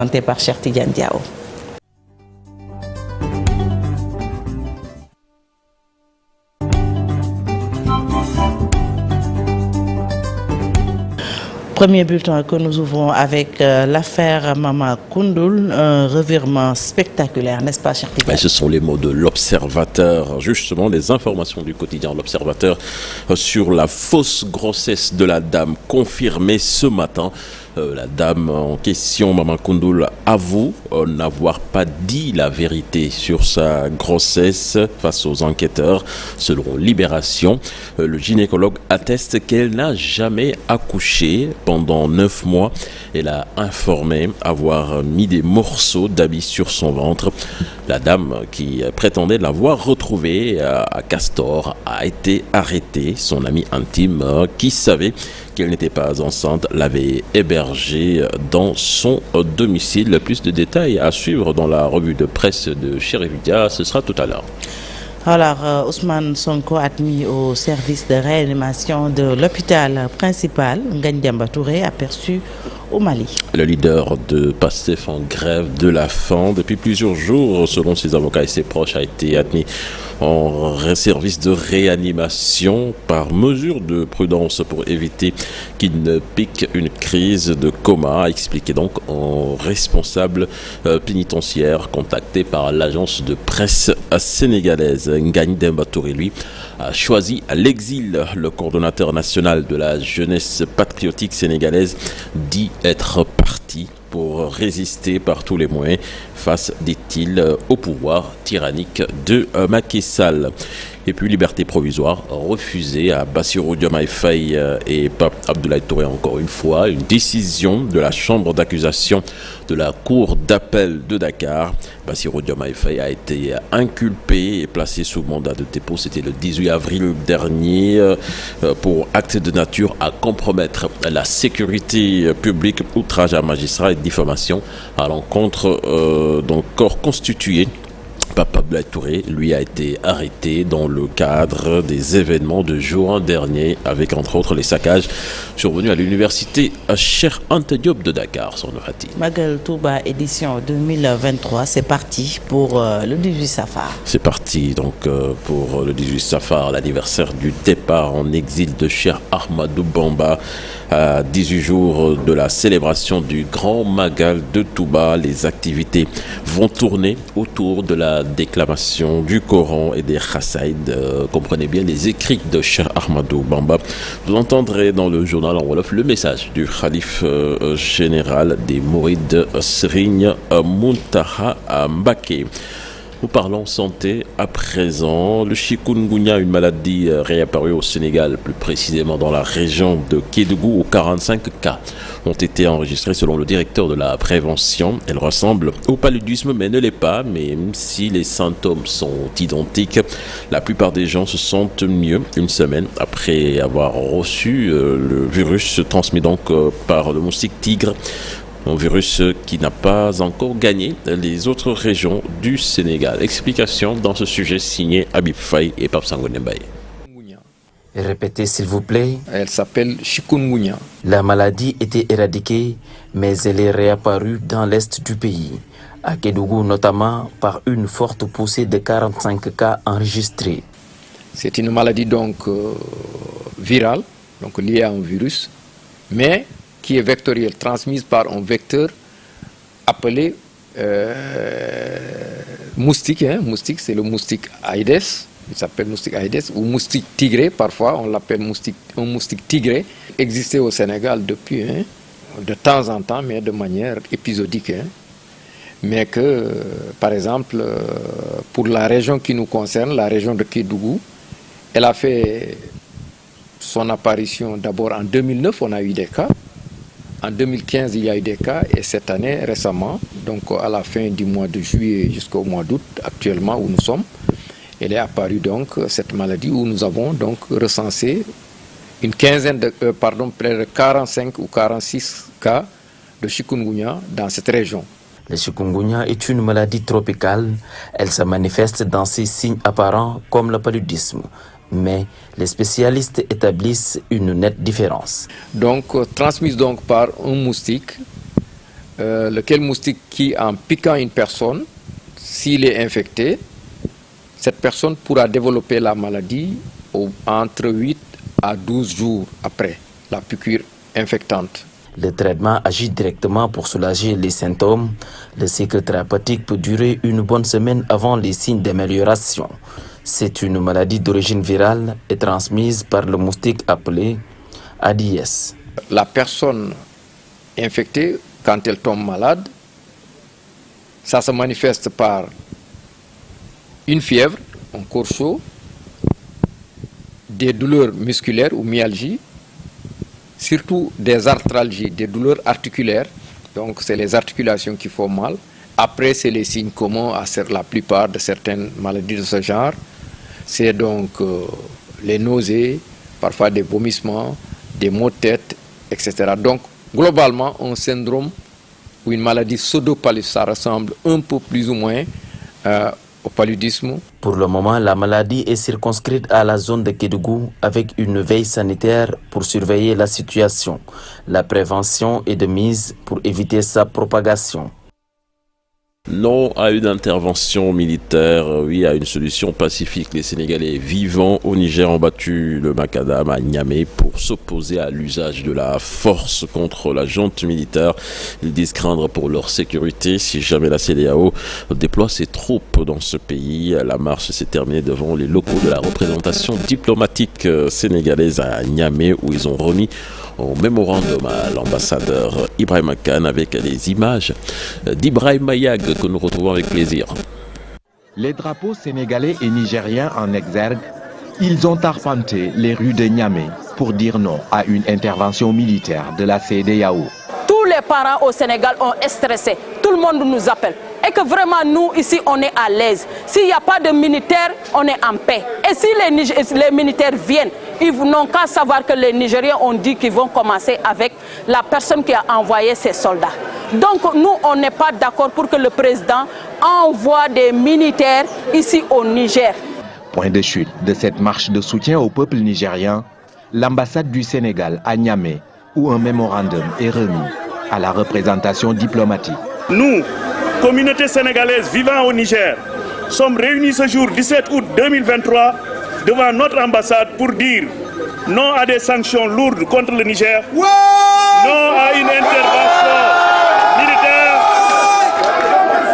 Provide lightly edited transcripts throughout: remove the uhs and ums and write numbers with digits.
Présenté par Cheikh Tidiane Diao. Premier bulletin que nous ouvrons avec l'affaire Mama Koundoul, un revirement spectaculaire, n'est-ce pas, Cheikh Tidiane? Ce sont les mots de l'Observateur, justement, les informations du quotidien l'Observateur sur la fausse grossesse de la dame confirmée ce matin. La dame en question, Mama Koundoul, avoue n'avoir pas dit la vérité sur sa grossesse face aux enquêteurs. Selon Libération, le gynécologue atteste qu'elle n'a jamais accouché pendant 9 mois. Elle a informé avoir mis des morceaux d'habits sur son ventre. La dame qui prétendait l'avoir retrouvée à Castor a été arrêtée. Son ami intime, qui savait qu'elle n'était pas enceinte, l'avait hébergée dans son domicile. Plus de détails à suivre dans la revue de presse de Chérividia. Ce sera tout à l'heure. Alors, Ousmane Sonko admis au service de réanimation de l'hôpital principal, Ngagne Demba Touré, aperçu au Mali. Le leader de PASTEF en grève de la faim depuis plusieurs jours, selon ses avocats et ses proches, a été admis en service de réanimation par mesure de prudence pour éviter qu'il ne pique une crise de coma, a expliqué donc un responsable pénitentiaire contacté par l'agence de presse sénégalaise. Ngagne Demba Touré, lui, a choisi l'exil. Le coordonnateur national de la jeunesse patriotique sénégalaise dit être parti pour résister par tous les moyens face, dit-il, au pouvoir tyrannique de Macky Sall. Et puis liberté provisoire refusée à Bassirou Diomaye Faye et Pape Abdoulaye Touré encore une fois. Une décision de la chambre d'accusation de la cour d'appel de Dakar. Bassirou Diomaye Faye a été inculpé et placé sous mandat de dépôt. C'était le 18 avril dernier pour acte de nature à compromettre la sécurité publique, outrage à magistrat et diffamation à l'encontre d'un corps constitué. Pape Abdoulaye Touré, lui, a été arrêté dans le cadre des événements de juin dernier, avec entre autres les saccages survenus à l'université Cheikh Anta Diop de Dakar. Magal Touba édition 2023, c'est parti pour le 18 Safar. C'est parti donc pour le 18 Safar, l'anniversaire du départ en exil de Cheikh Ahmadou Bamba. À 18 jours de la célébration du Grand Magal de Touba, les activités vont tourner autour de la déclamation du Coran et des Khassaïd. Comprenez bien les écrits de Cheikh Ahmadou Bamba. Vous entendrez dans le journal en wolof le message du Khalif général des Mourides, Serigne Mountakha Mbacké. Nous parlons santé à présent. Le chikungunya, une maladie réapparue au Sénégal, plus précisément dans la région de Kédougou, où 45 cas ont été enregistrés selon le directeur de la prévention. Elle ressemble au paludisme mais ne l'est pas, même si les symptômes sont identiques. La plupart des gens se sentent mieux une semaine après avoir reçu le virus transmis donc par le moustique tigre. Un virus qui n'a pas encore gagné les autres régions du Sénégal. Explication dans ce sujet signé Habib Faye et Pape Sangoné Mbaye. Répétez s'il vous plaît. Elle s'appelle chikungunya. La maladie était éradiquée, mais elle est réapparue dans l'est du pays, à Kédougou notamment, par une forte poussée de 45 cas enregistrés. C'est une maladie donc virale, donc liée à un virus, mais qui est vectorielle, transmise par un vecteur appelé moustique. Moustique, c'est le moustique Aedes, il s'appelle moustique Aedes, ou moustique tigré, parfois on l'appelle un moustique tigré, existait au Sénégal depuis, de temps en temps, mais de manière épisodique. Mais que, par exemple, pour la région qui nous concerne, la région de Kédougou, elle a fait son apparition d'abord en 2009, on a eu des cas. En 2015, il y a eu des cas et cette année, récemment, donc à la fin du mois de juillet jusqu'au mois d'août, actuellement où nous sommes, elle est apparue donc cette maladie où nous avons donc recensé une quinzaine près de 45 ou 46 cas de chikungunya dans cette région. Le chikungunya est une maladie tropicale. Elle se manifeste dans ses signes apparents comme le paludisme. Mais les spécialistes établissent une nette différence. Donc, transmise donc par un moustique lequel moustique qui, en piquant une personne, s'il est infecté, cette personne pourra développer la maladie entre 8 à 12 jours après la piqûre infectante. Le traitement agit directement pour soulager les symptômes. Le cycle thérapeutique peut durer une bonne semaine avant les signes d'amélioration. C'est une maladie d'origine virale et transmise par le moustique appelé Aedes. La personne infectée, quand elle tombe malade, ça se manifeste par une fièvre, un corps chaud, des douleurs musculaires ou myalgies, surtout des arthralgies, des douleurs articulaires. Donc c'est les articulations qui font mal. Après, c'est les signes communs à la plupart de certaines maladies de ce genre. C'est donc les nausées, parfois des vomissements, des maux de tête, etc. Donc globalement, un syndrome ou une maladie pseudo-paludisme, ça ressemble un peu plus ou moins au paludisme. Pour le moment, la maladie est circonscrite à la zone de Kédougou avec une veille sanitaire pour surveiller la situation. La prévention est de mise pour éviter sa propagation. Non à une intervention militaire, oui à une solution pacifique. Les Sénégalais vivant au Niger ont battu le macadam à Niamey pour s'opposer à l'usage de la force contre la junte militaire. Ils disent craindre pour leur sécurité si jamais la CEDEAO déploie ses troupes dans ce pays. La marche s'est terminée devant les locaux de la représentation diplomatique sénégalaise à Niamey où ils ont remis au mémorandum à l'ambassadeur Ibrahima Kane avec les images d'Ibrahima Yag que nous retrouvons avec plaisir. Les drapeaux sénégalais et nigériens en exergue, ils ont arpenté les rues de Niamey pour dire non à une intervention militaire de la CEDEAO. Tous les parents au Sénégal ont stressé, tout le monde nous appelle. Et que vraiment nous ici on est à l'aise. S'il n'y a pas de militaires, on est en paix. Et si les militaires viennent, ils n'ont qu'à savoir que les Nigériens ont dit qu'ils vont commencer avec la personne qui a envoyé ses soldats. Donc nous on n'est pas d'accord pour que le président envoie des militaires ici au Niger. Point de chute de cette marche de soutien au peuple nigérien, l'ambassade du Sénégal à Niamey où un mémorandum est remis à la représentation diplomatique. Nous, communauté sénégalaise vivant au Niger, sommes réunis ce jour 17 août 2023 devant notre ambassade pour dire non à des sanctions lourdes contre le Niger, non à une intervention militaire,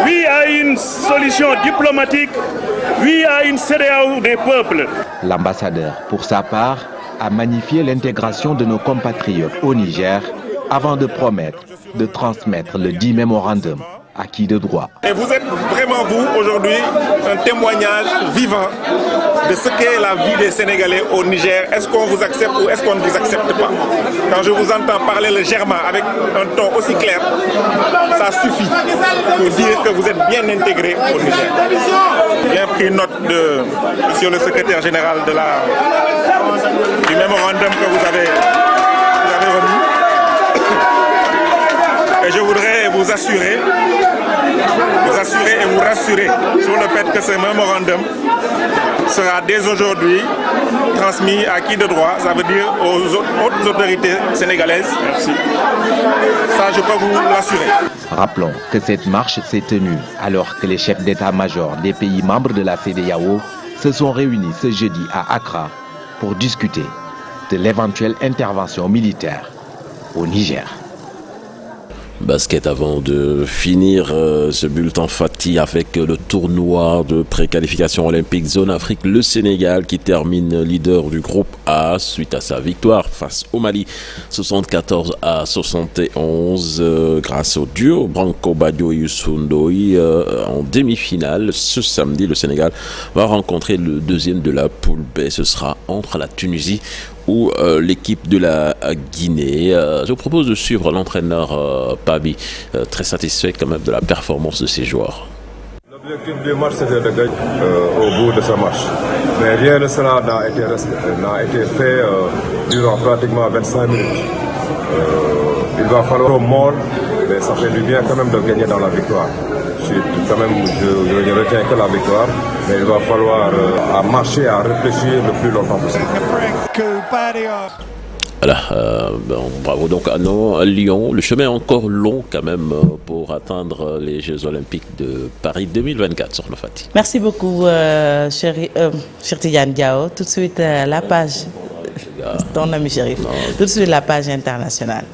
oui à une solution diplomatique, oui à une CEDEAO des peuples. L'ambassadeur, pour sa part, a magnifié l'intégration de nos compatriotes au Niger avant de promettre de transmettre le dit mémorandum à qui de droit. Et vous êtes vraiment, vous, aujourd'hui, un témoignage vivant de ce qu'est la vie des Sénégalais au Niger. Est-ce qu'on vous accepte ou est-ce qu'on ne vous accepte pas? Quand je vous entends parler le germain avec un ton aussi clair, ça suffit pour dire que vous êtes bien intégré au Niger. Bien pris note de monsieur le secrétaire général du mémorandum que vous avez remis. Et je voudrais vous assurer et vous rassurer sur le fait que ce mémorandum sera dès aujourd'hui transmis à qui de droit, ça veut dire aux autres autorités sénégalaises. Merci. Ça, je peux vous l'assurer. Rappelons que cette marche s'est tenue alors que les chefs d'état-major des pays membres de la CEDEAO se sont réunis ce jeudi à Accra pour discuter de l'éventuelle intervention militaire au Niger. Basket avant de finir ce bulletin Fati avec le tournoi de préqualification olympique zone Afrique, le Sénégal qui termine leader du groupe A suite à sa victoire face au Mali 74 à 71 grâce au duo Branco Badio et Youssou Ndoye en demi-finale. Ce samedi, le Sénégal va rencontrer le deuxième de la poule B. Ce sera entre la Tunisie ou l'équipe de la Guinée. Je vous propose de suivre l'entraîneur Pabi, très satisfait quand même de la performance de ses joueurs. L'objectif du match c'était de gagner au bout de ce match. Mais rien de cela n'a été fait durant pratiquement 25 minutes. Il va falloir au monde, mais ça fait du bien quand même de gagner dans la victoire. Je ne retiens que la victoire, mais il va falloir à marcher, à réfléchir le plus longtemps possible. Voilà, bravo donc à Lyon. Le chemin est encore long quand même pour atteindre les Jeux Olympiques de Paris 2024 sur le Fati. Merci beaucoup, Cheikh Tidiane Diao. Tout de suite, la page, ton ami Chérif. Tout de suite, la page internationale.